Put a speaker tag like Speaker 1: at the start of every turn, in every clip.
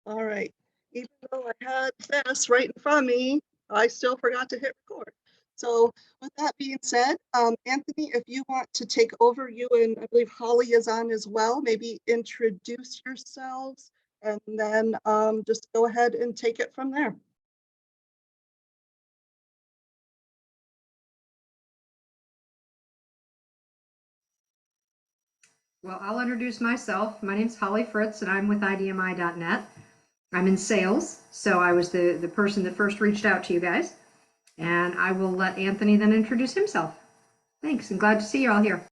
Speaker 1: All right. Even though I had this right in front of me, I still forgot to hit record. So with that being said, Anthony, if you want to take over, you and I believe Holly is on as well, maybe introduce yourselves and then just go ahead and take it from there.
Speaker 2: Well, I'll introduce myself. My name's Holly Fritz, and I'm with IDMI.net. I'm in sales, so I was the person that first reached out to you guys. And I will let Anthony then introduce himself. Thanks, and glad to see you all here.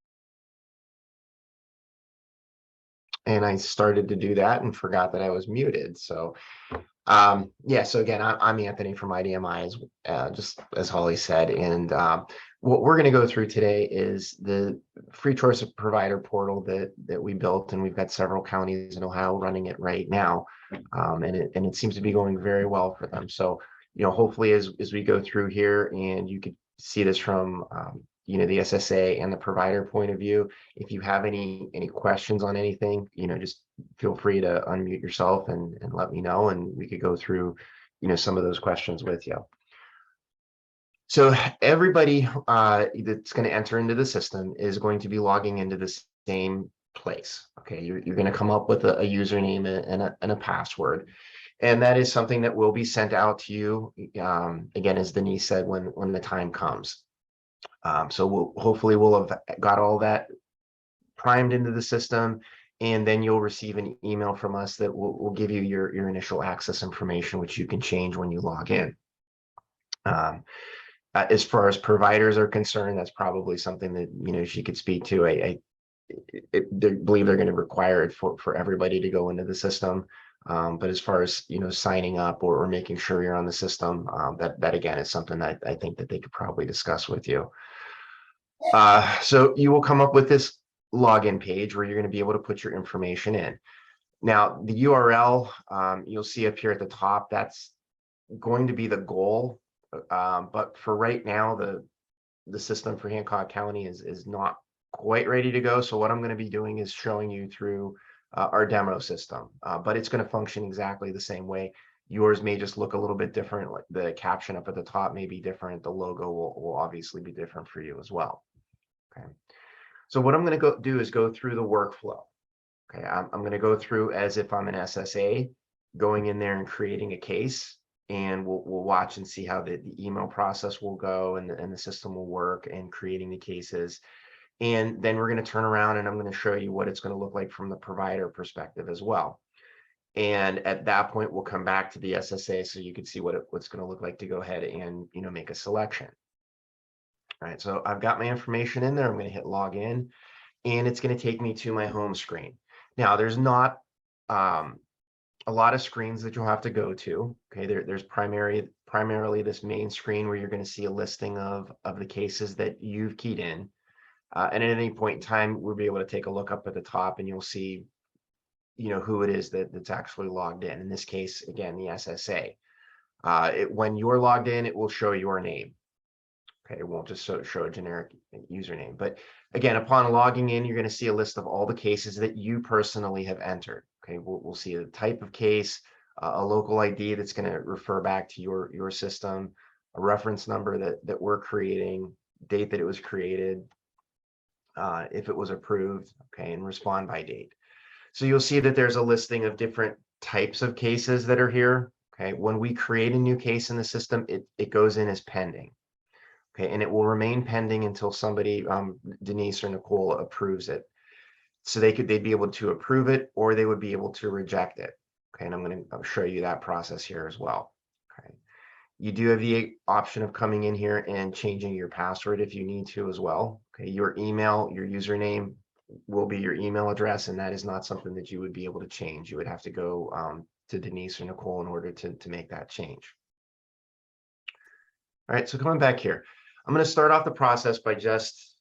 Speaker 3: And I started to do that and forgot that I was muted. So yeah, so again, I'm Anthony from IDMI, just as Holly said. And what we're going to go through today is the free choice of provider portal that we built, and we've got several counties in Ohio running it right now, and it seems to be going very well for them. So hopefully as we go through here, and you could see this from the SSA and the provider point of view. If you have any questions on anything, just feel free to unmute yourself and let me know, and we could go through some of those questions with you. So everybody that's going to enter into the system is going to be logging into the same place. Okay, you're going to come up with a username and a password, and that is something that will be sent out to you again, as Denise said, when the time comes. So hopefully we'll have got all that primed into the system, and then you'll receive an email from us that will give you your initial access information, which you can change when you log in. As far as providers are concerned, that's probably something that she could speak to. I believe they're going to require it for everybody to go into the system. But as far as signing up or making sure you're on the system, that again is something that I think that they could probably discuss with you. So you will come up with this login page where you're going to be able to put your information in. Now, the URL you'll see up here at the top, that's going to be the goal. But for right now, the system for Hancock County is not quite ready to go. So what I'm going to be doing is showing you through our demo system, but it's going to function exactly the same way. Yours may just look a little bit different. Like the caption up at the top may be different. The logo will obviously be different for you as well. Okay. So what I'm going to do is go through the workflow. Okay. I'm going to go through as if I'm an SSA, going in there and creating a case, and we'll watch and see how the email process will go and the system will work and creating the cases. And then we're going to turn around and I'm going to show you what it's going to look like from the provider perspective as well. And at that point, we'll come back to the SSA so you can see what's going to look like to go ahead and make a selection. All right, so I've got my information in there. I'm going to hit log in, and it's going to take me to my home screen. Now, there's not a lot of screens that you'll have to go to. Okay, there's primarily this main screen where you're going to see a listing of the cases that you've keyed in. And at any point in time, we'll be able to take a look up at the top, and you'll see who it is that's actually logged in. In this case, again, the SSA. When you're logged in, it will show your name. Okay, it won't just show a generic username. But again, upon logging in, you're going to see a list of all the cases that you personally have entered. Okay, we'll see a type of case, a local ID that's going to refer back to your system, a reference number that we're creating, date that it was created, if it was approved, okay, and respond by date. So you'll see that there's a listing of different types of cases that are here. Okay, when we create a new case in the system, it goes in as pending. Okay, and it will remain pending until somebody, Denise or Nicole, approves it. So they'd be able to approve it, or they would be able to reject it. Okay, and I'm going to show you that process here as well. Okay, you do have the option of coming in here and changing your password if you need to as well. Okay, your email, your username will be your email address, and that is not something that you would be able to change. You would have to go to Denise or Nicole in order to make that change. All right, so coming back here, I'm going to start off the process by just,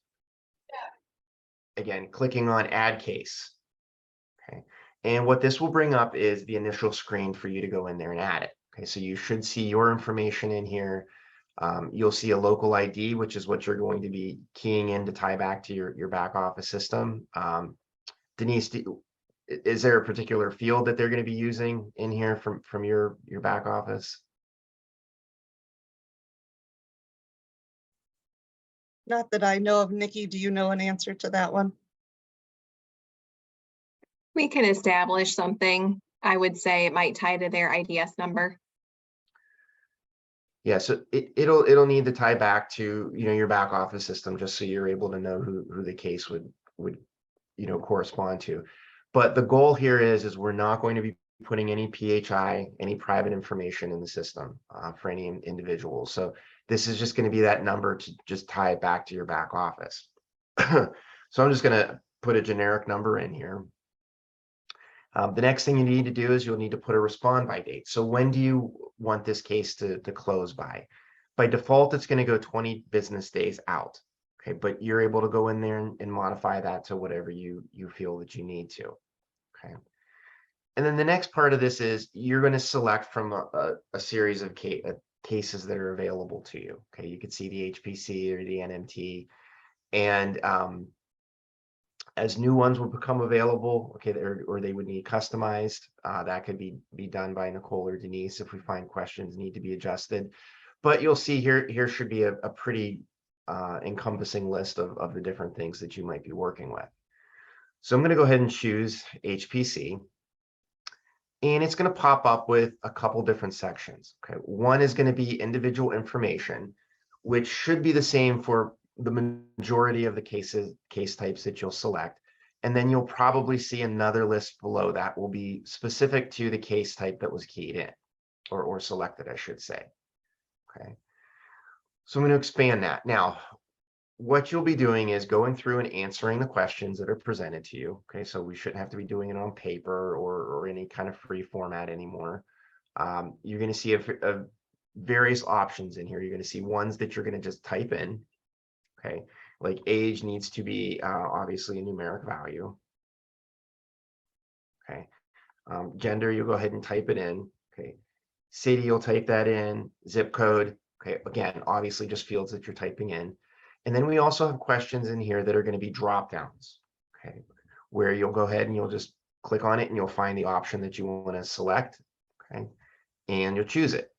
Speaker 3: again, clicking on add case. Okay, and what this will bring up is the initial screen for you to go in there and add it. Okay, so you should see your information in here. You'll see a local ID, which is what you're going to be keying in to tie back to your back office system. Denise, is there a particular field that they're going to be using in here from your back office?
Speaker 1: Not that I know of. Nikki, do you know an answer to that one?
Speaker 4: We can establish something. I would say it might tie to their IDS number.
Speaker 3: Yeah, so it'll need to tie back to, you know, your back office system, just so you're able to know who the case would you know, correspond to. But the goal here is we're not going to be putting any PHI, any private information in the system for any individual. So this is just going to be that number to just tie it back to your back office. So I'm just going to put a generic number in here. The next thing you need to do is you'll need to put a respond by date. So when do you want this case to close by? By default, it's going to go 20 business days out. Okay, but you're able to go in there and modify that to whatever you feel that you need to. Okay. And then the next part of this is you're going to select from a series of cases that are available to you. Okay, you could see the HPC or the NMT, and as new ones will become available, okay, or they would need customized, that could be done by Nicole or Denise if we find questions need to be adjusted. But you'll see here should be a pretty encompassing list of the different things that you might be working with. So I'm going to go ahead and choose HPC, and it's going to pop up with a couple different sections. Okay, one is going to be individual information, which should be the same for the majority of the case types that you'll select. And then you'll probably see another list below that will be specific to the case type that was keyed in or selected, I should say. Okay, so I'm going to expand that. Now, what you'll be doing is going through and answering the questions that are presented to you. Okay, so we shouldn't have to be doing it on paper or any kind of free format anymore. You're going to see various options in here. You're going to see ones that you're going to just type in. Okay, like age needs to be obviously a numeric value. Okay, gender, you'll go ahead and type it in. Okay, city, you'll type that in. Zip code. Okay, again, obviously just fields that you're typing in. And then we also have questions in here that are going to be drop downs. Okay, where you'll go ahead and you'll just click on it and you'll find the option that you want to select. Okay, and you'll choose it.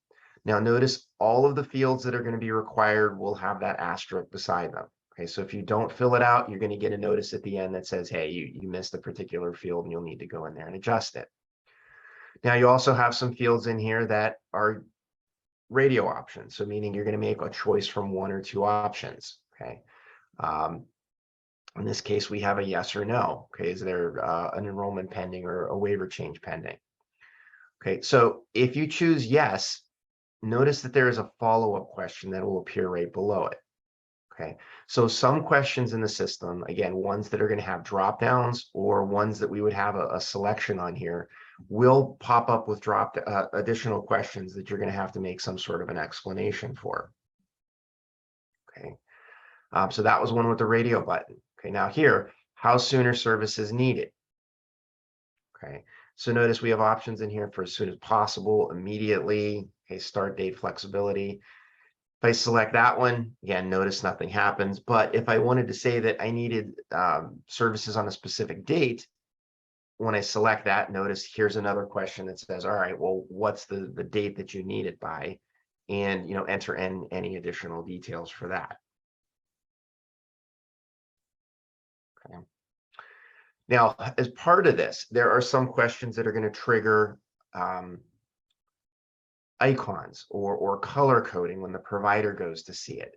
Speaker 3: Now notice all of the fields that are going to be required will have that asterisk beside them. Okay, so if you don't fill it out, you're going to get a notice at the end that says, hey, you missed a particular field and you'll need to go in there and adjust it. Now you also have some fields in here that are radio options. So meaning you're going to make a choice from one or two options. Okay. In this case, we have a yes or no. Okay, is there an enrollment pending or a waiver change pending? Okay, so if you choose yes, notice that there is a follow-up question that will appear right below it. Okay, so some questions in the system, again, ones that are going to have drop downs or ones that we would have a selection on here, will pop up with additional questions that you're going to have to make some sort of an explanation for. Okay, so that was one with the radio button. Okay, now here, how soon are services needed? Okay, so notice we have options in here for as soon as possible, immediately, okay, start date flexibility. If I select that one, again, notice nothing happens. But if I wanted to say that I needed services on a specific date, when I select that, notice here's another question that says, all right, well, what's the date that you need it by? And, you know, enter in any additional details for that. Okay. Now, as part of this, there are some questions that are going to trigger icons or color coding when the provider goes to see it.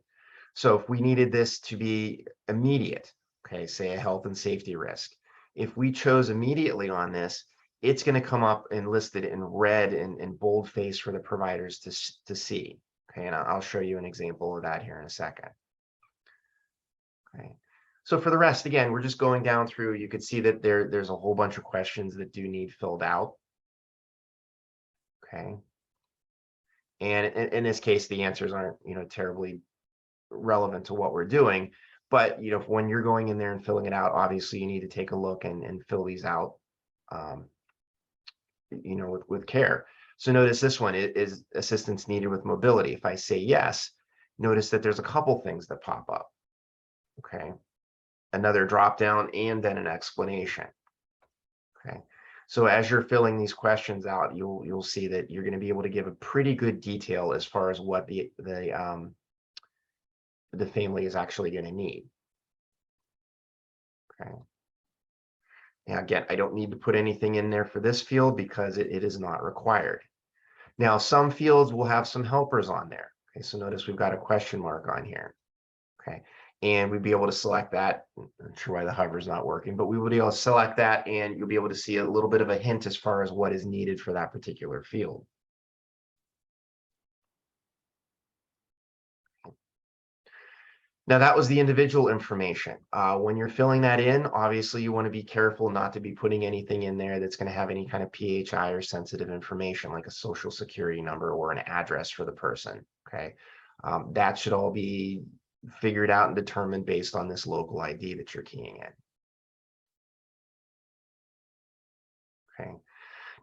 Speaker 3: So if we needed this to be immediate, okay, say a health and safety risk, if we chose immediately on this, it's going to come up and listed in red and boldface for the providers to see. Okay, and I'll show you an example of that here in a second. Okay, so for the rest, again, we're just going down through. You could see that there's a whole bunch of questions that do need filled out. Okay. And in this case, the answers aren't, you know, terribly relevant to what we're doing. But, you know, when you're going in there and filling it out, obviously you need to take a look and fill these out, you know, with care. So notice this one is assistance needed with mobility. If I say yes, notice that there's a couple things that pop up. Okay. Another drop down and then an explanation. Okay. So as you're filling these questions out, you'll see that you're going to be able to give a pretty good detail as far as what the family is actually going to need. Okay. Now, again, I don't need to put anything in there for this field because it is not required. Now, some fields will have some helpers on there. Okay, so notice we've got a question mark on here. Okay, and we'd be able to select that. I'm not sure why the hover is not working, but we would be able to select that, and you'll be able to see a little bit of a hint as far as what is needed for that particular field. Now, that was the individual information. When you're filling that in, obviously you want to be careful not to be putting anything in there that's going to have any kind of PHI or sensitive information, like a social security number or an address for the person. Okay, that should all be figured out and determined based on this local ID that you're keying in. Okay.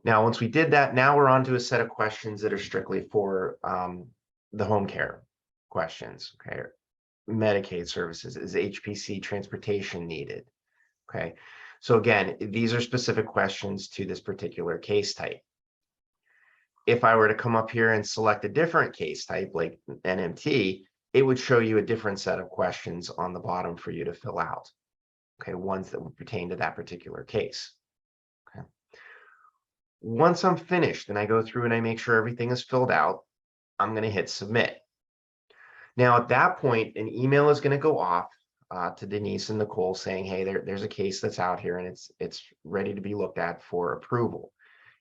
Speaker 3: Now, once we did that, now we're on to a set of questions that are strictly for the home care questions. Okay. Medicaid services. Is HPC transportation needed? Okay. So again, these are specific questions to this particular case type. If I were to come up here and select a different case type like NMT, it would show you a different set of questions on the bottom for you to fill out. Okay, ones that would pertain to that particular case. Okay. Once I'm finished and I go through and I make sure everything is filled out, I'm going to hit submit. Now, at that point, an email is going to go off to Denise and Nicole saying, hey, there's a case that's out here and it's ready to be looked at for approval.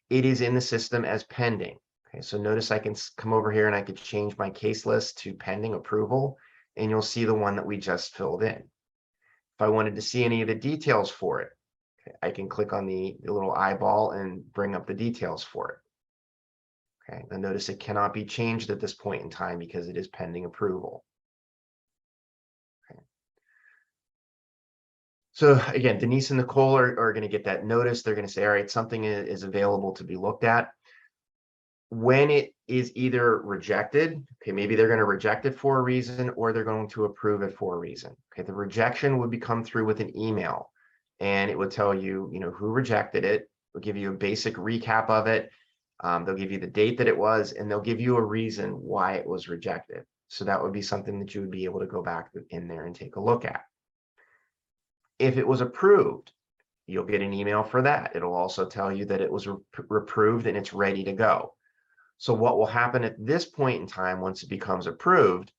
Speaker 3: It is in the system as pending. Okay, so notice I can come over here and I could change my case list to pending approval, and you'll see the one that we just filled in. If I wanted to see any of the details for it, okay, I can click on the little eyeball and bring up the details for it. Okay, and notice it cannot be changed at this point in time because it is pending approval. Okay. So again, Denise and Nicole are going to get that notice. They're going to say, all right, something is available to be looked at. When it is either rejected, okay, maybe they're going to reject it for a reason or they're going to approve it for a reason. Okay, the rejection would be come through with an email and it would tell you, who rejected it. It'll give you a basic recap of it. They'll give you the date that it was, and they'll give you a reason why it was rejected. So that would be something that you would be able to go back in there and take a look at. If it was approved, you'll get an email for that. It'll also tell you that it was approved and it's ready to go. So what will happen at this point in time, once it becomes approved,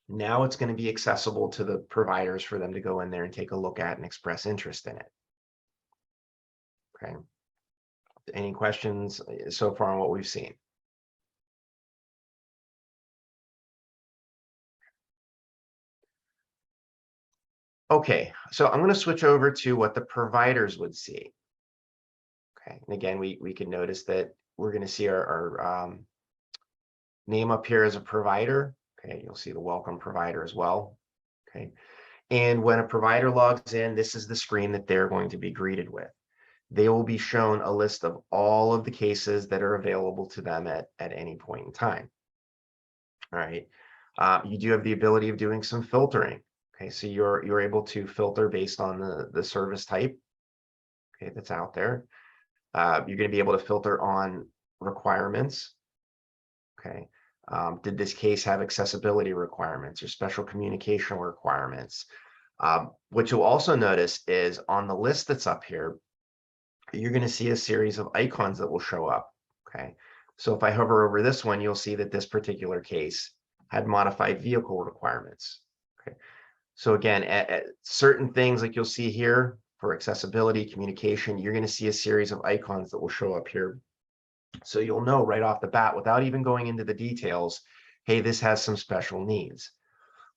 Speaker 3: now it's going to be accessible to the providers for them to go in there and take a look at and express interest in it. Okay. Any questions so far on what we've seen? Okay, so I'm going to switch over to what the providers would see. Okay, and again, we can notice that we're going to see our name up here as a provider. Okay, you'll see the welcome provider as well. Okay, and when a provider logs in, this is the screen that they're going to be greeted with. They will be shown a list of all of the cases that are available to them at any point in time. All right, you do have the ability of doing some filtering. Okay, so you're able to filter based on the service type, okay, that's out there. You're going to be able to filter on requirements. Okay, did this case have accessibility requirements or special communication requirements? What you'll also notice is on the list that's up here, you're going to see a series of icons that will show up. Okay, so if I hover over this one, you'll see that this particular case had modified vehicle requirements. Okay, so again, at certain things like you'll see here for accessibility, communication, you're going to see a series of icons that will show up here. So you'll know right off the bat, without even going into the details, hey, this has some special needs.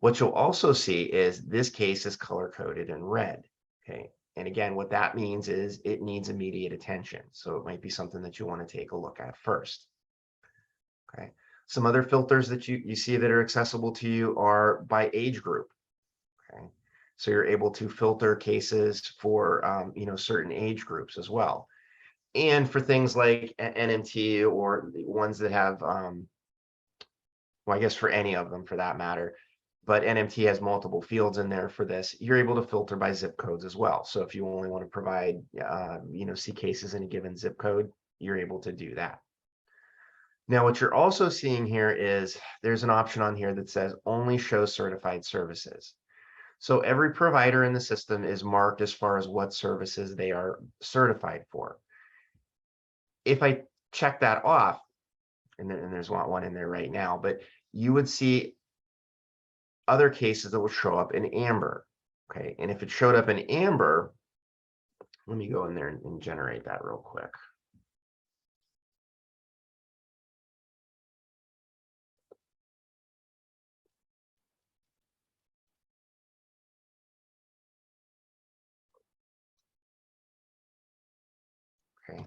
Speaker 3: What you'll also see is this case is color coded in red. Okay, and again, what that means is it needs immediate attention. So it might be something that you want to take a look at first. Okay, some other filters that you see that are accessible to you are by age group. Okay, so you're able to filter cases for certain age groups as well, and for things like NMT or the ones that have well, I guess for any of them for that matter, but NMT has multiple fields in there for this. You're able to filter by zip codes as well. So if you only want to provide, see cases in a given zip code, you're able to do that. Now, what you're also seeing here is there's an option on here that says only show certified services. So every provider in the system is marked as far as what services they are certified for. If I check that off, and there's one in there right now, but you would see other cases that will show up in amber. Okay, and if it showed up in amber, let me go in there and generate that real quick. Okay,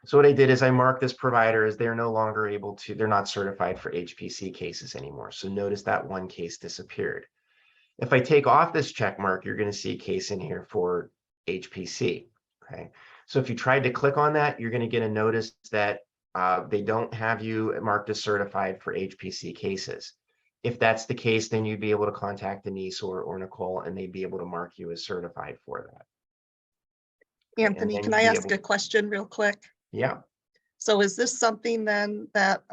Speaker 3: so what I did is I marked this provider as they're no longer able to, they're not certified for HPC cases anymore. So notice that one case disappeared. If I take off this check mark, you're going to see a case in here for HPC. Okay, so if you tried to click on that, you're going to get a notice that they don't have you marked as certified for HPC cases. If that's the case, then you'd be able to contact Denise or Nicole, and they'd be able to mark you as certified for that.
Speaker 1: Anthony,
Speaker 3: then
Speaker 1: can
Speaker 3: you'd
Speaker 1: I
Speaker 3: be
Speaker 1: ask
Speaker 3: able
Speaker 1: a question real quick?
Speaker 3: Yeah,
Speaker 1: So is this something then that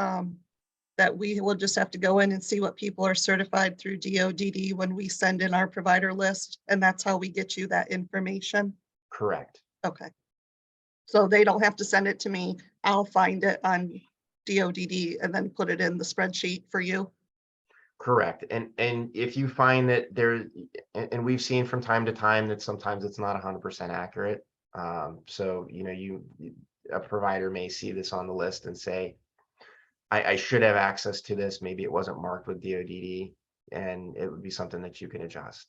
Speaker 1: that we will just have to go in and see what people are certified through DODD when we send in our provider list? And that's how we get you that information?
Speaker 3: correct.
Speaker 1: Okay. So they don't have to send it to me. I'll find it on DODD and then put it in the spreadsheet for you.
Speaker 3: Correct. And if you find that there, and we've seen from time to time that sometimes it's not 100% accurate. So, a provider may see this on the list and say, I should have access to this. Maybe it wasn't marked with DODD, and it would be something that you can adjust.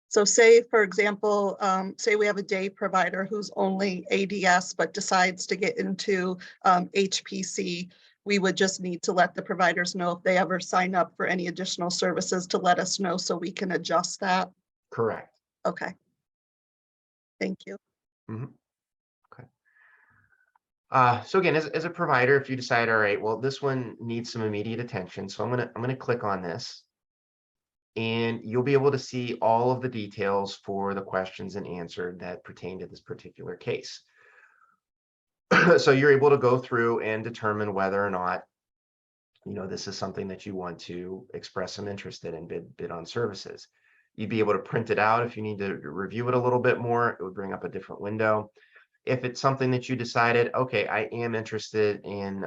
Speaker 1: So say, for example, say we have a day provider who's only ADS, but decides to get into HPC. We would just need to let the providers know if they ever sign up for any additional services to let us know so we can adjust that.
Speaker 3: Correct.
Speaker 1: Okay. Thank you.
Speaker 3: Mm-hmm. Okay. So again, as a provider, if you decide, all right, well, this one needs some immediate attention, so I'm gonna click on this, and you'll be able to see all of the details for the questions and answered that pertain to this particular case. So you're able to go through and determine whether or not, this is something that you want to express some interest in and bid on services. You'd be able to print it out if you need to review it a little bit more. It would bring up a different window. If it's something that you decided, okay, I am interested in,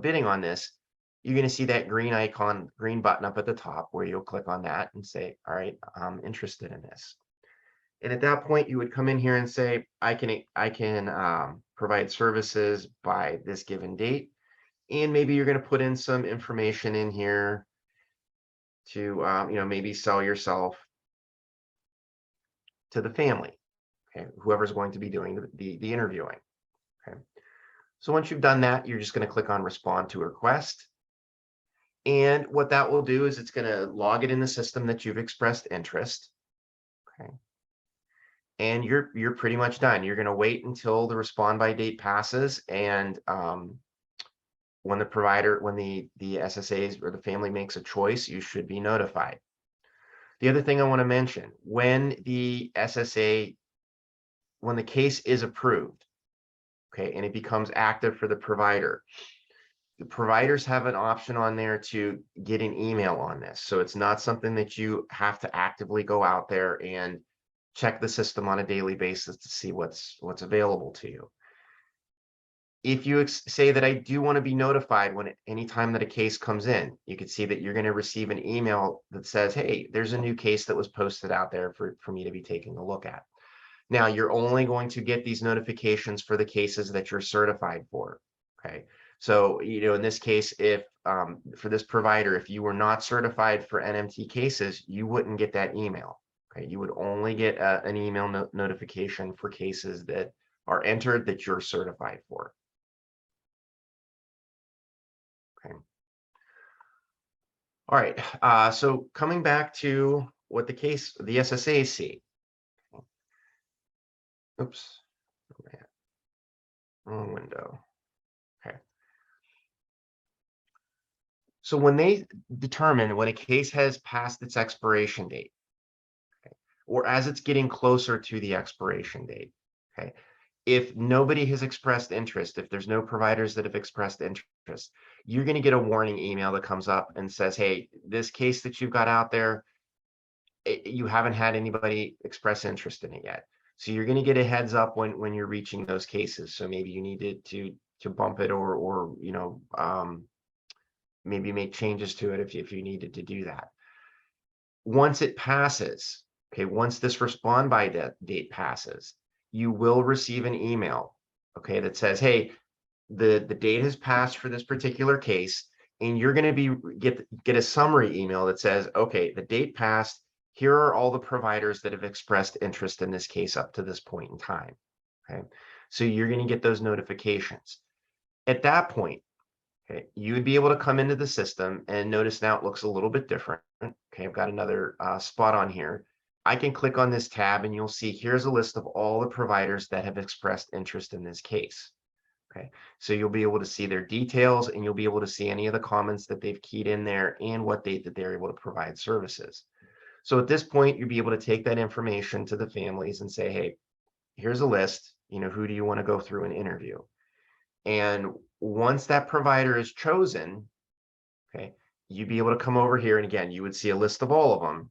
Speaker 3: bidding on this, you're going to see that green icon, green button up at the top where you'll click on that and say, all right, I'm interested in this. And at that point, you would come in here and say, I can provide services by this given date. And maybe you're going to put in some information in here to, maybe sell yourself to the family. Okay, whoever's going to be doing the interviewing. Okay, so once you've done that, you're just going to click on respond to request. And what that will do is it's going to log it in the system that you've expressed interest. Okay, and you're pretty much done. You're going to wait until the respond by date passes, and when the SSAs or the family makes a choice, you should be notified. The other thing I want to mention, when the case is approved, okay, and it becomes active for the providers have an option on there to get an email on this. So it's not something that you have to actively go out there and check the system on a daily basis to see what's available to you. If you say that I do want to be notified anytime that a case comes in, you can see that you're going to receive an email that says, hey, there's a new case that was posted out there for me to be taking a look at. Now, you're only going to get these notifications for the cases that you're certified for. Okay, so in this case, if for this provider, if you were not certified for NMT cases, you wouldn't get that email. Okay, you would only get an email notification for cases that are entered that you're certified for. Okay. All right. So coming back to what the SSAs see. Oops. Wrong window. Okay. So when they determine when a case has passed its expiration date, okay, or as it's getting closer to the expiration date, okay, if nobody has expressed interest, if there's no providers that have expressed interest, you're going to get a warning email that comes up and says, hey, this case that you've got out there, you haven't had anybody express interest in it yet. So you're going to get a heads up when you're reaching those cases. So maybe you needed to bump it or maybe make changes to it if you needed to do that. Once it passes, okay, once this respond by date passes, you will receive an email, okay, that says, hey, the date has passed for this particular case, and you're going to get a summary email that says, okay, the date passed. Here are all the providers that have expressed interest in this case up to this point in time. Okay, so you're going to get those notifications. At that point, okay, you would be able to come into the system and notice now it looks a little bit different. Okay, I've got another spot on here. I can click on this tab and you'll see here's a list of all the providers that have expressed interest in this case. Okay, so you'll be able to see their details and you'll be able to see any of the comments that they've keyed in there and what date that they're able to provide services. So at this point, you'll be able to take that information to the families and say, hey, here's a list, who do you want to go through and interview? And once that provider is chosen, okay, you'd be able to come over here and again, you would see a list of all of them.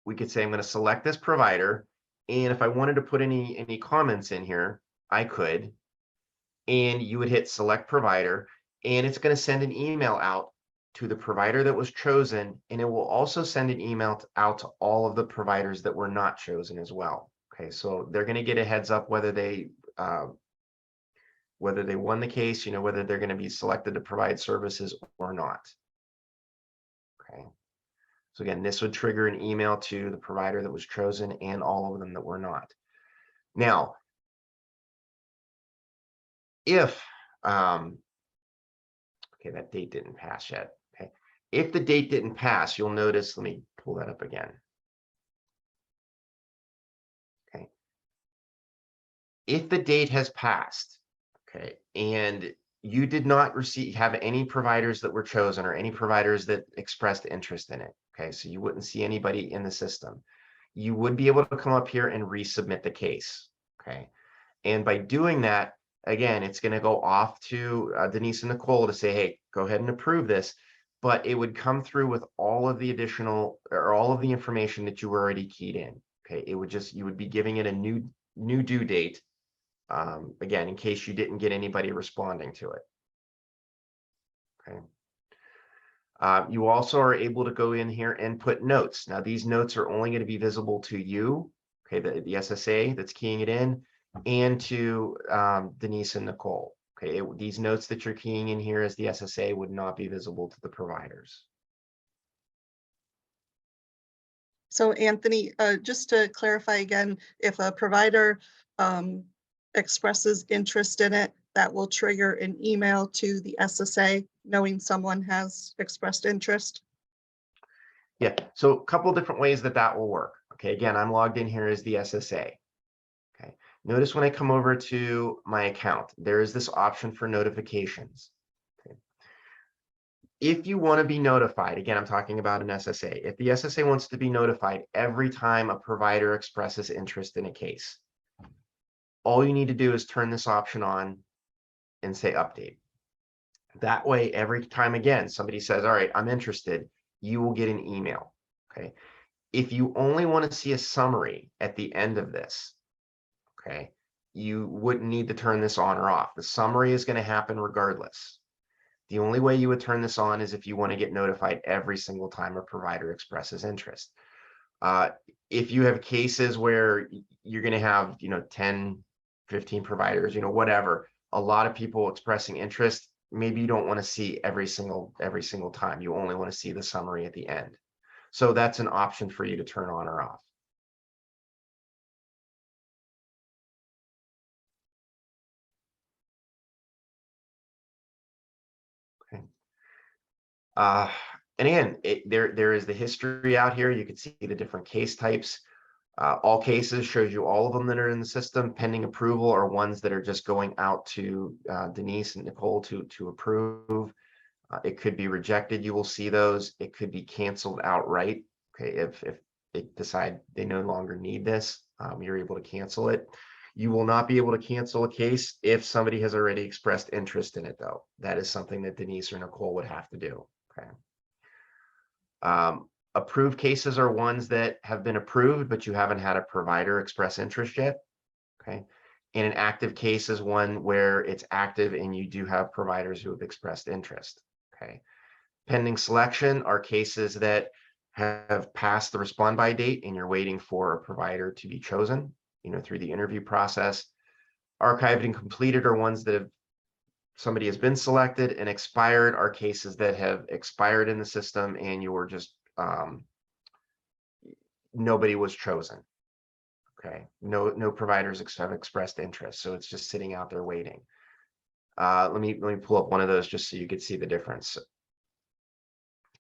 Speaker 3: We could say, I'm going to select this provider. And if I wanted to put any comments in here, I could, and you would hit select provider, and it's going to send an email out to the provider that was chosen, and it will also send an email out to all of the providers that were not chosen as well. Okay, so they're going to get a heads up whether they won the case, whether they're going to be selected to provide services or not. Okay, so again, this would trigger an email to the provider that was chosen and all of them that were not. Now, if okay, that date didn't pass yet. Okay, if the date didn't pass, you'll notice, let me pull that up again. Okay, if the date has passed, okay, and you did not have any providers that were chosen or any providers that expressed interest in it, okay, so you wouldn't see anybody in the system, you would be able to come up here and resubmit the case. Okay, and by doing that, again, it's going to go off to Denise and Nicole to say, hey, go ahead and approve this, but it would come through with all of the additional or all of the information that you were already keyed in. Okay, it would just, you would be giving it a new due date, again, in case you didn't get anybody responding to it. Okay. You also are able to go in here and put notes. Now, these notes are only going to be visible to you, okay, the SSA that's keying it in, and to Denise and Nicole. Okay, these notes that you're keying in here as the SSA would not be visible to the providers.
Speaker 1: So Anthony, just to clarify again, if a provider expresses interest in it, that will trigger an email to the SSA knowing someone has expressed interest?
Speaker 3: Yeah, so a couple different ways that will work. Okay, again, I'm logged in here as the SSA. Okay, notice when I come over to my account, there is this option for notifications. Okay. If you want to be notified, again, I'm talking about an SSA. If the SSA wants to be notified every time a provider expresses interest in a case, all you need to do is turn this option on and say update. That way, every time again, somebody says, all right, I'm interested, you will get an email. Okay. If you only want to see a summary at the end of this, okay, you wouldn't need to turn this on or off. The summary is going to happen regardless. The only way you would turn this on is if you want to get notified every single time a provider expresses interest. If you have cases where you're going to have, 10, 15 providers, whatever, a lot of people expressing interest, maybe you don't want to see every single time. You only want to see the summary at the end. So that's an option for you to turn on or off. Okay. And again, there is the history out here. You can see the different case types. All cases shows you all of them that are in the system pending approval, or ones that are just going out to Denise and Nicole to approve. It could be rejected. You will see those. It could be canceled outright. Okay, if they decide they no longer need this, you're able to cancel it. You will not be able to cancel a case if somebody has already expressed interest in it, though. That is something that Denise or Nicole would have to do. Okay. Approved cases are ones that have been approved, but you haven't had a provider express interest yet. Okay. And an active case is one where it's active and you do have providers who have expressed interest. Okay. Pending selection are cases that have passed the respond by date and you're waiting for a provider to be chosen, through the interview process. Archived and completed are ones that have somebody has been selected, and expired are cases that have expired in the system and you're just nobody was chosen. Okay, no providers have expressed interest, so it's just sitting out there waiting. Let me pull up one of those just so you could see the difference.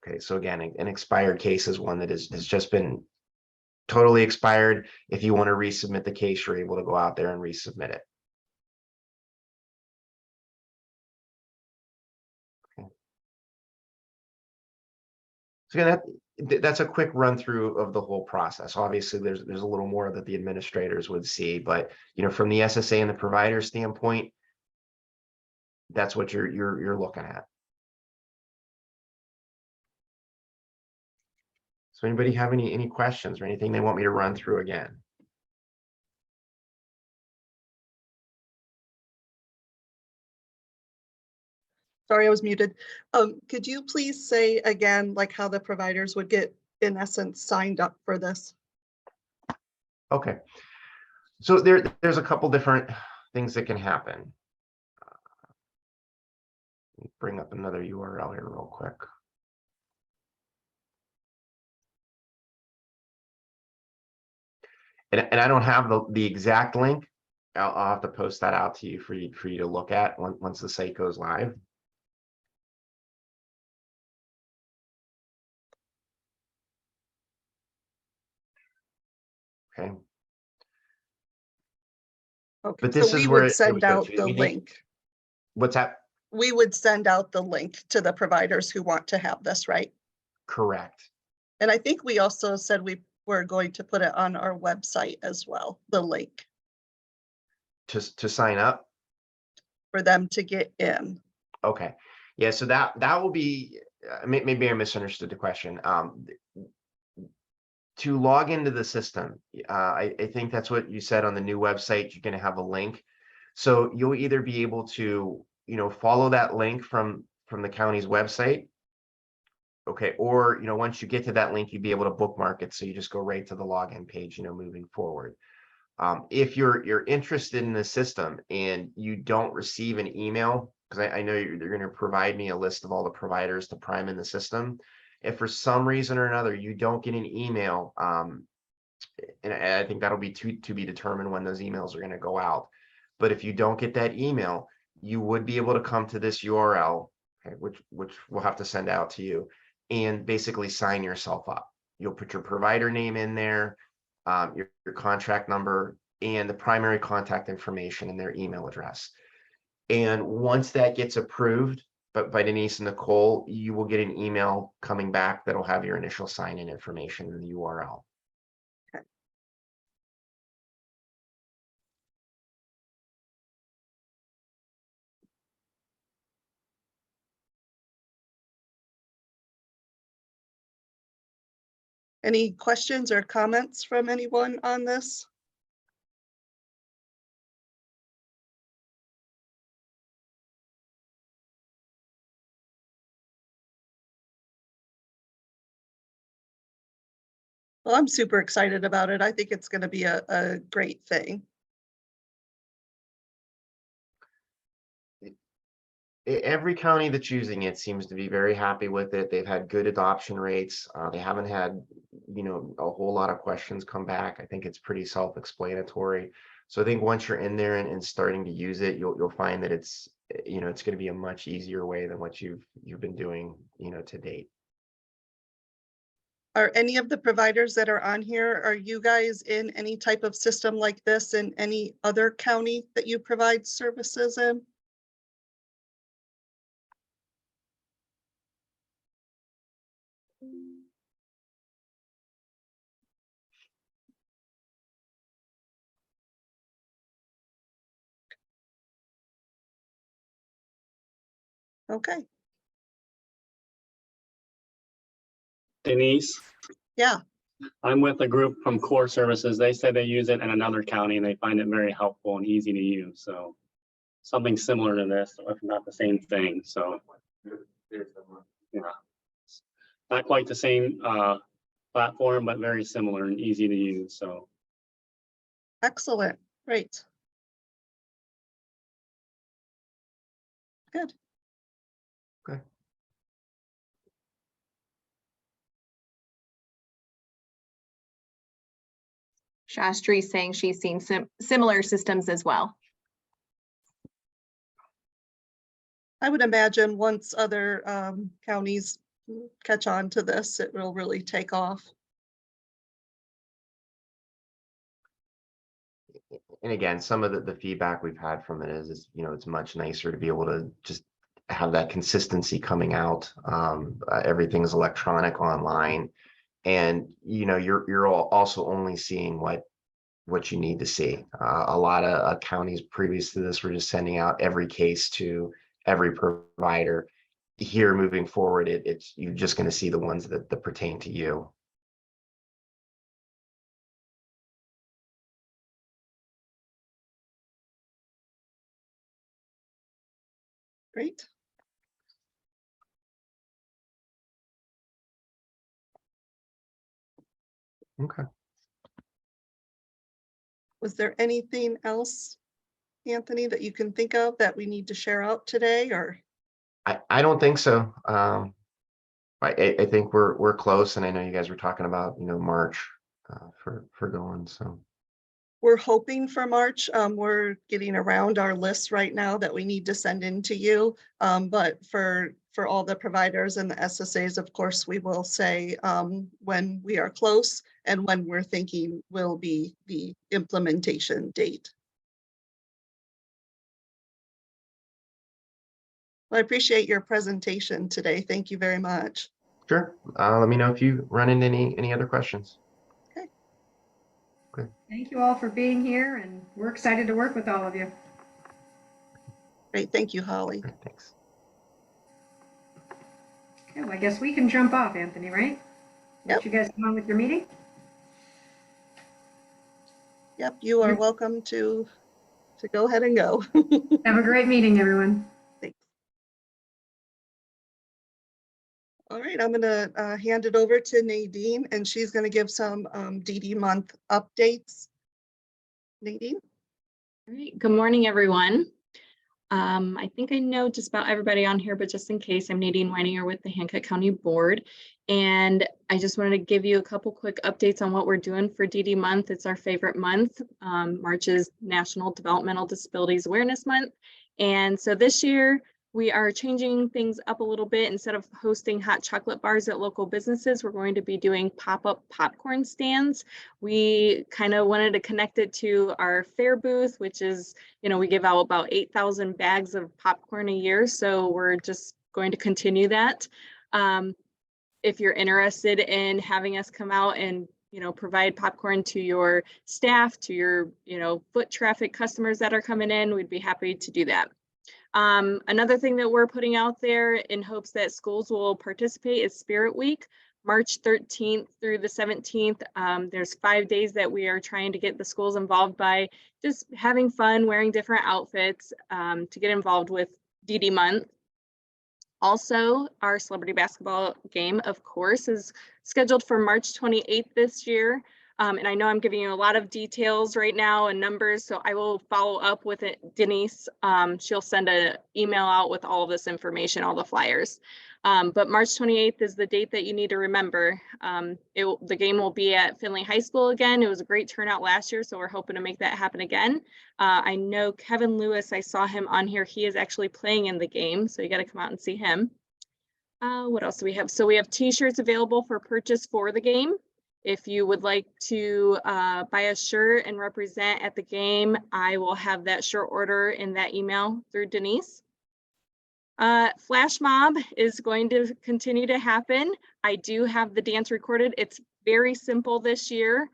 Speaker 3: Okay, so again, an expired case is one that has just been totally expired. If you want to resubmit the case, you're able to go out there and resubmit it. Okay. So again, that's a quick run through of the whole process. Obviously, there's a little more that the administrators would see, but from the SSA and the provider standpoint, that's what you're looking at. So anybody have any questions or anything they want me to run through again?
Speaker 1: Sorry, I was muted. Could you please say again, like how the providers would get, in essence, signed up for this?
Speaker 3: Okay. So there's a couple different things that can happen. Let me bring up another URL here real quick. And I don't have the exact link. I'll have to post that out to you for you to look at once the site goes live. Okay.
Speaker 1: Okay,
Speaker 3: But
Speaker 1: so
Speaker 3: this
Speaker 1: we
Speaker 3: is where
Speaker 1: would
Speaker 3: it
Speaker 1: send
Speaker 3: would go
Speaker 1: out
Speaker 3: to.
Speaker 1: the link.
Speaker 3: What's that?
Speaker 1: We would send out the link to the providers who want to have this, right?
Speaker 3: Correct.
Speaker 1: And I think we also said we were going to put it on our website as well, the link
Speaker 3: To sign up.
Speaker 1: for them to get in.
Speaker 3: Okay. Yeah. So that will be. Maybe I misunderstood the question. To log into the system, I think that's what you said on the new website. You're going to have a link, so you'll either be able to follow that link from the county's website, okay, or once you get to that link, you'd be able to bookmark it, so you just go right to the login page moving forward. If you're interested in the system and you don't receive an email, because I know they're going to provide me a list of all the providers to prime in the system. If for some reason or another you don't get an email, and I think that'll be to be determined when those emails are going to go out. But if you don't get that email, you would be able to come to this URL, okay, which we'll have to send out to you, and basically sign yourself up. You'll put your provider name in there, your contract number, and the primary contact information and their email address. And once that gets approved by Denise and Nicole, you will get an email coming back that'll have your initial sign-in information in the URL.
Speaker 1: Okay. Any questions or comments from anyone on this? Well, I'm super excited about it. I think it's going to be a great thing.
Speaker 3: Every county that's using it seems to be very happy with it. They've had good adoption rates. They haven't had, a whole lot of questions come back. I think it's pretty self-explanatory. So I think once you're in there and starting to use it, you'll find that it's going to be a much easier way than what you've been doing, to date.
Speaker 1: Are any of the providers that are on here, are you guys in any type of system like this in any other county that you provide services in? Okay,
Speaker 5: Denise,
Speaker 1: yeah,
Speaker 5: I'm with a group from Core Services. They said they use it in another county and they find it very helpful and easy to use. So something similar to this, if not the same thing. So yeah, not quite the same platform, but very similar and easy to use. So
Speaker 1: excellent, great. Good.
Speaker 3: Okay.
Speaker 4: Shastri saying she's seen similar systems as well.
Speaker 1: I would imagine once other counties catch on to this, it will really take off.
Speaker 3: And again, some of the feedback we've had from it is, you know, it's much nicer to be able to just have that consistency coming out. Everything's electronic online, and you know, you're also only seeing what you need to see. A lot of counties previous to this were just sending out every case to every provider. Here, moving forward, it's you're just going to see the ones that pertain to you.
Speaker 1: Great.
Speaker 3: Okay.
Speaker 1: Was there anything else, Anthony, that you can think of that we need to share out today, or?
Speaker 3: I don't think so. I think we're close, and I know you guys were talking about, you know, March for going. So
Speaker 1: We're hoping for March. We're getting around our list right now that we need to send in to you. But for all the providers and the SSAs, of course, we will say when we are close and when we're thinking will be the implementation date. Well, I appreciate your presentation today. Thank you very much.
Speaker 3: sure. Let me know if you run into any other questions.
Speaker 2: Thank you all for being here, and we're excited to work with all of you.
Speaker 1: Great. Thank you, Holly.
Speaker 3: All right, thanks.
Speaker 2: Okay, well, I guess we can jump off, Anthony, right? Let
Speaker 1: Yep.
Speaker 2: you guys come on with your meeting.
Speaker 1: Yep, you are welcome to go ahead and go.
Speaker 2: Have a great meeting, everyone.
Speaker 1: Thanks. All right, I'm gonna hand it over to Nadine, and she's gonna give some DD month updates. Nadine?
Speaker 4: All right, good morning, everyone. I think I know just about everybody on here, but just in case, I'm Nadine Weininger with the Hancock County Board. And I just wanted to give you a couple quick updates on what we're doing for DD month. It's our favorite month. March is National Developmental Disabilities Awareness Month. And so this year, we are changing things up a little bit. Instead of hosting hot chocolate bars at local businesses, we're going to be doing pop-up popcorn stands. We kind of wanted to connect it to our fair booth, which is, you know, we give out about 8,000 bags of popcorn a year. So we're just going to continue that. If you're interested in having us come out and, you know, provide popcorn to your staff, to your, you know, foot traffic customers that are coming in, we'd be happy to do that. Another thing that we're putting out there in hopes that schools will participate is Spirit Week, March 13th through the 17th. There's 5 days that we are trying to get the schools involved by just having fun, wearing different outfits to get involved with DD month. Also, our celebrity basketball game, of course, is scheduled for March 28th this year. And I know I'm giving you a lot of details right now and numbers, so I will follow up with it. Denise, she'll send an email out with all of this information, all the flyers. But March 28th is the date that you need to remember. The game will be at Findlay High School again. It was a great turnout last year, so we're hoping to make that happen again. I know Kevin Lewis, I saw him on here. He is actually playing in the game, so you got to come out and see him. What else do we have? So we have t-shirts available for purchase for the game. If you would like to buy a shirt and represent at the game, I will have that shirt order in that email through Denise. Flash mob is going to continue to happen. I do have the dance recorded. It's very simple this year.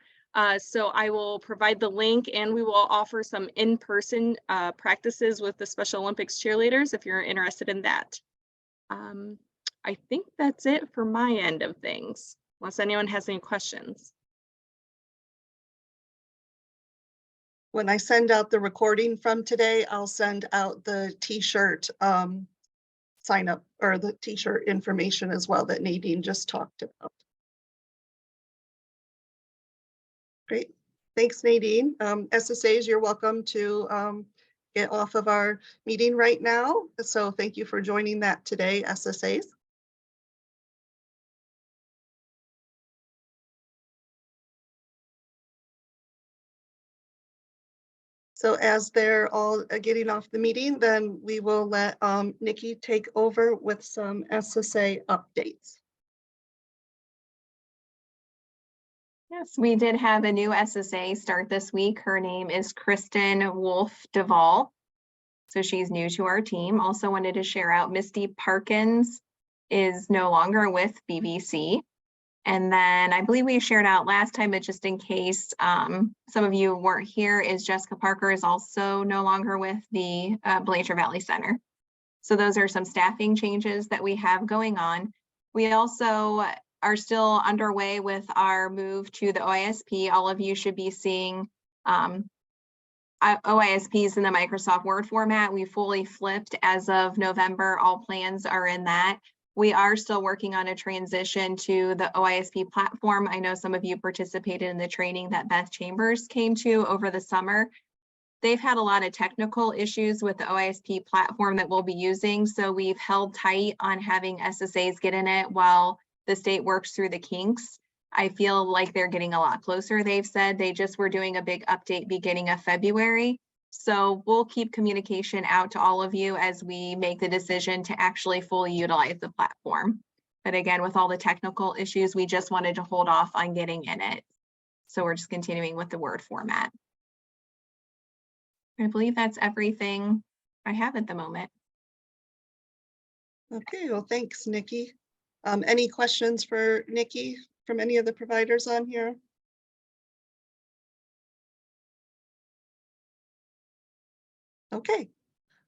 Speaker 4: So I will provide the link, and we will offer some in-person practices with the Special Olympics cheerleaders if you're interested in that. I think that's it for my end of things, unless anyone has any questions.
Speaker 1: When I send out the recording from today, I'll send out the t-shirt sign up or the t-shirt information as well that Nadine just talked about. Great. Thanks, Nadine. SSAs, you're welcome to get off of our meeting right now. So thank you for joining that today, SSAs. So as they're all getting off the meeting, then we will let Nikki take over with some SSA updates.
Speaker 6: Yes, we did have a new SSA start this week. Her name is Kristen Wolf Duvall. So she's new to our team. Also wanted to share out Misty Parkins is no longer with BBC. And then I believe we shared out last time, but just in case some of you weren't here, is Jessica Parker is also no longer with the Blanchard Valley Center. So those are some staffing changes that we have going on. We also are still underway with our move to the OISP. All of you should be seeing OISPs in the Microsoft Word format. We fully flipped as of November. All plans are in that. We are still working on a transition to the OISP platform. I know some of you participated in the training that Beth Chambers came to over the summer. They've had a lot of technical issues with the OISP platform that we'll be using. So we've held tight on having SSAs get in it while the state works through the kinks. I feel like they're getting a lot closer. They've said they just were doing a big update beginning of February. So we'll keep communication out to all of you as we make the decision to actually fully utilize the platform. But again, with all the technical issues, we just wanted to hold off on getting in it. So we're just continuing with the Word format. I believe that's everything I have at the moment.
Speaker 1: Okay, well, thanks, Nikki. Any questions for Nikki from any of the providers on here? Okay.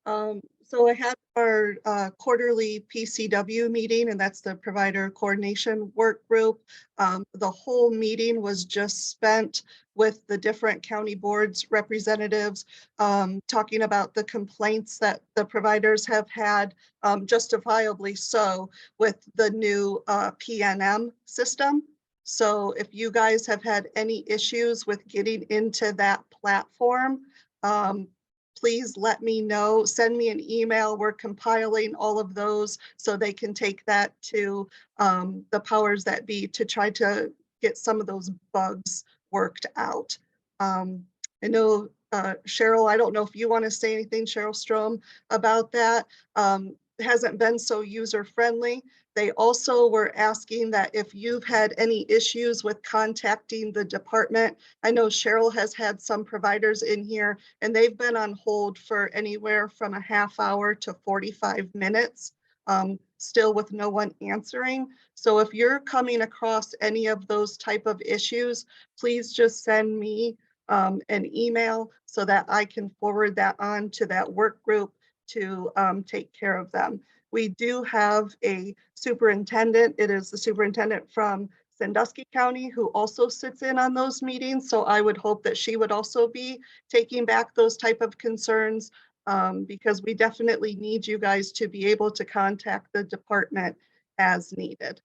Speaker 1: So I had our quarterly PCW meeting, and that's the Provider Coordination Work Group. The whole meeting was just spent with the different county boards representatives, talking about the complaints that the providers have had, justifiably so, with the new PNM system. So if you guys have had any issues with getting into that platform, please let me know, send me an email. We're compiling all of those so they can take that to the powers that be to try to get some of those bugs worked out. I know, Cheryl, I don't know if you want to say anything, Cheryl Strom, about that. It hasn't been so user-friendly. They also were asking that if you've had any issues with contacting the department. I know Cheryl has had some providers in here and they've been on hold for anywhere from a half hour to 45 minutes, still with no one answering. So if you're coming across any of those type of issues, please just send me an email so that I can forward that on to that work group to take care of them. We do have a superintendent. It is the superintendent from Sandusky County who also sits in on those meetings. So I would hope that she would also be taking back those type of concerns, because we definitely need you guys to be able to contact the department as needed.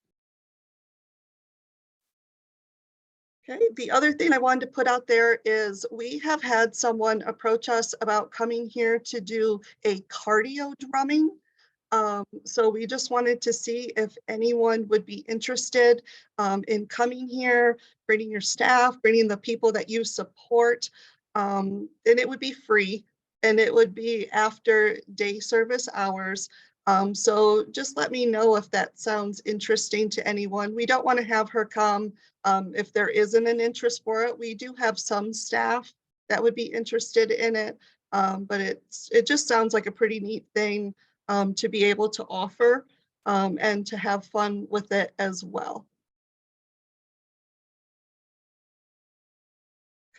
Speaker 1: Okay, the other thing I wanted to put out there is we have had someone approach us about coming here to do a cardio drumming. So we just wanted to see if anyone would be interested in coming here, bringing your staff, bringing the people that you support. And it would be free and it would be after day service hours. So just let me know if that sounds interesting to anyone. We don't want to have her come if there isn't an interest for it. We do have some staff that would be interested in it, but it just sounds like a pretty neat thing to be able to offer and to have fun with it as well.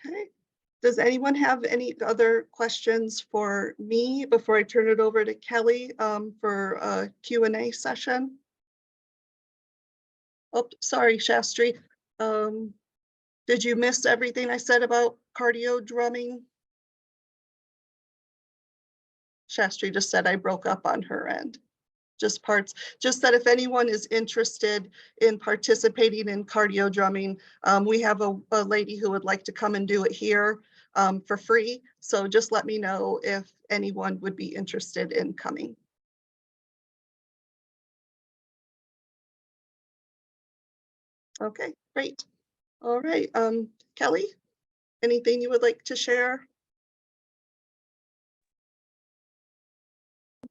Speaker 1: Okay, Does anyone have any other questions for me before I turn it over to Kelly for a Q&A session? Oh, sorry, Shastri. Did you miss everything I said about cardio drumming? Shastri just said I broke up on her end. Just parts, just that if anyone is interested in participating in cardio drumming, we have a lady who would like to come and do it here for free. So just let me know if anyone would be interested in coming. Okay, great. All right, Kelly, anything you would like to share?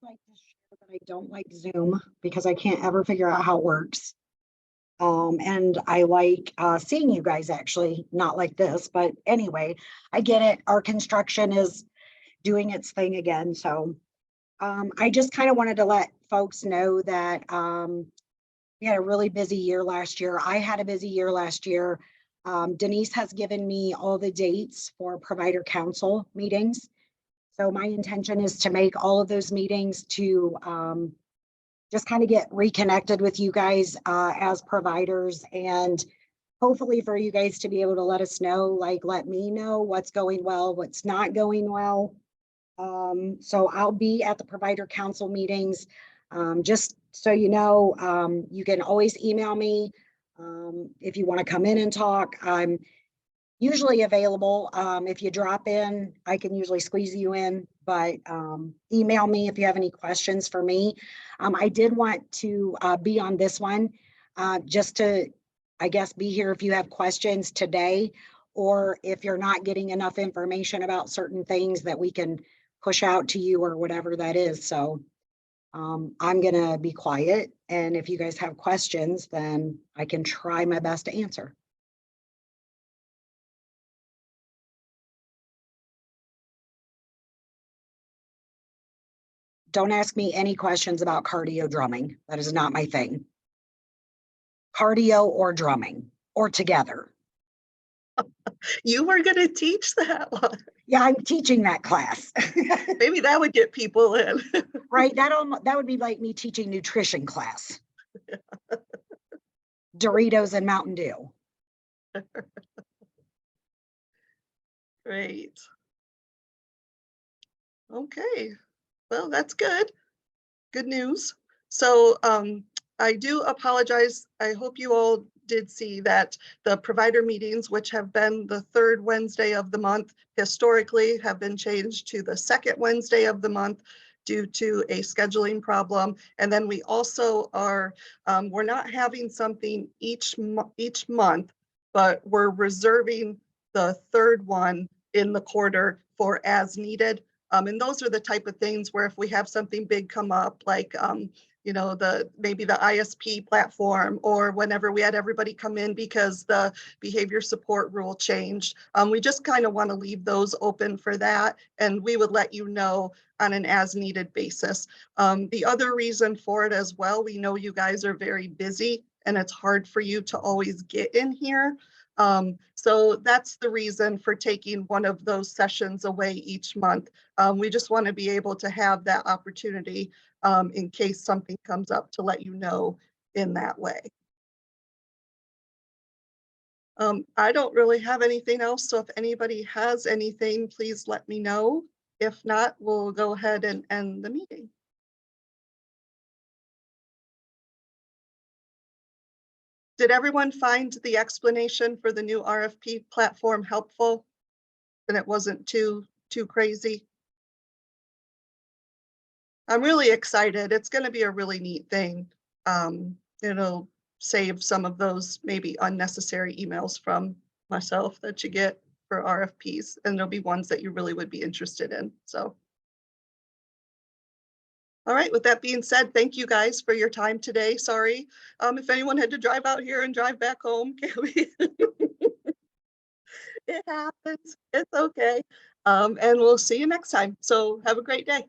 Speaker 7: Like to share that I don't like Zoom because I can't ever figure out how it works. And I like seeing you guys actually, not like this, but anyway, I get it. Our construction is doing its thing again. So I just kind of wanted to let folks know that we had a really busy year last year. I had a busy year last year. Denise has given me all the dates for provider council meetings. So my intention is to make all of those meetings to just kind of get reconnected with you guys as providers, and hopefully for you guys to be able to let us know, like let me know what's going well, what's not going well. So I'll be at the provider council meetings. Just so you know, you can always email me if you want to come in and talk. I'm usually available. If you drop in, I can usually squeeze you in, but email me if you have any questions for me. I did want to be on this one just to, I guess, be here if you have questions today, or if you're not getting enough information about certain things that we can push out to you or whatever that is. So I'm going to be quiet. And if you guys have questions, then I can try my best to answer. Don't ask me any questions about cardio drumming. That is not my thing. Cardio or drumming or together.
Speaker 1: You were going to teach that one.
Speaker 7: Yeah, I'm teaching that class.
Speaker 1: Maybe that would get people in.
Speaker 7: Right, that would be like me teaching nutrition class. Doritos and Mountain Dew.
Speaker 1: Great. Okay, well, that's good. Good news. So I do apologize. I hope you all did see that the provider meetings, which have been the third Wednesday of the month, historically have been changed to the second Wednesday of the month due to a scheduling problem. And then we also are, we're not having something each month, but we're reserving the third one in the quarter for as needed. And those are the type of things where if we have something big come up, like you know, maybe the ISP platform, or whenever we had everybody come in because the behavior support rule changed, we just kind of want to leave those open for that, and we would let you know on an as needed basis. The other reason for it as well, we know you guys are very busy and it's hard for you to always get in here. So that's the reason for taking one of those sessions away each month. We just want to be able to have that opportunity in case something comes up to let you know in that way. I don't really have anything else, so if anybody has anything, please let me know. If not, we'll go ahead and end the meeting. Did everyone find the explanation for the new RFP platform helpful? And it wasn't too crazy? I'm really excited. It's going to be a really neat thing. It'll save some of those maybe unnecessary emails from myself that you get for RFPs, and there'll be ones that you really would be interested in. So, all right, with that being said, thank you guys for your time today. Sorry if anyone had to drive out here and drive back home. It happens. It's okay. And we'll see you next time. So have a great day.